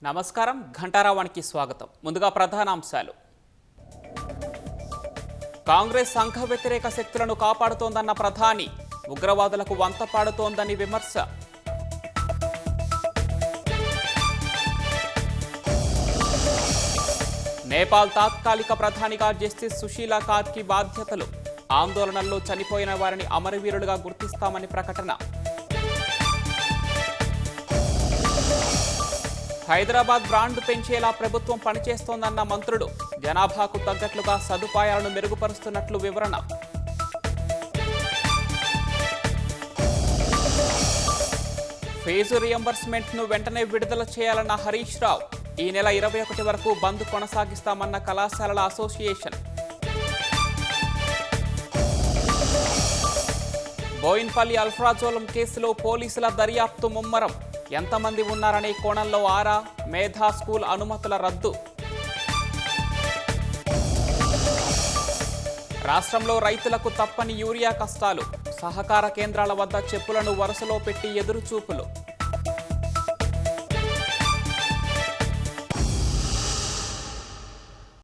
నమస్కారం ఘంటారావానికి స్వాగతం. ముందుగా ప్రధానాంశాలు. కాంగ్రెస్ సంఘ వ్యతిరేక శక్తులను కాపాడుతోందన్న ప్రధాని, ఉగ్రవాదులకు వంతపాడుతోందని విమర్శ. నేపాల్ తాత్కాలిక ప్రధానిగా జస్టిస్ సుశీలా కార్కి బాధ్యతలు, ఆందోళనల్లో చనిపోయిన వారిని అమరవీరులుగా గుర్తిస్తామని ప్రకటన. హైదరాబాద్ బ్రాండ్ పెంచేలా ప్రభుత్వం పనిచేస్తోందన్న మంత్రులు, జనాభాకు తగ్గట్లుగా సదుపాయాలను మెరుగుపరుస్తున్నట్లు వివరణ. ఫీజు రియంబర్స్మెంట్ను వెంటనే విడుదల చేయాలన్న హరీష్ రావు, ఈ నెల 21 వరకు బంద్ కొనసాగిస్తామన్న కళాశాలల అసోసియేషన్. బోయిన్పల్లి అల్ఫ్రాజోలం కేసులో పోలీసుల దర్యాప్తు ముమ్మరం, ఎంతమంది ఉన్నారనే కోణంలో ఆరా, మేధా స్కూల్ అనుమతుల రద్దు. రాష్ట్రంలో రైతులకు తప్పని యూరియా కష్టాలు, సహకార కేంద్రాల వద్ద చెప్పులను వరుసలో పెట్టి ఎదురుచూపులు.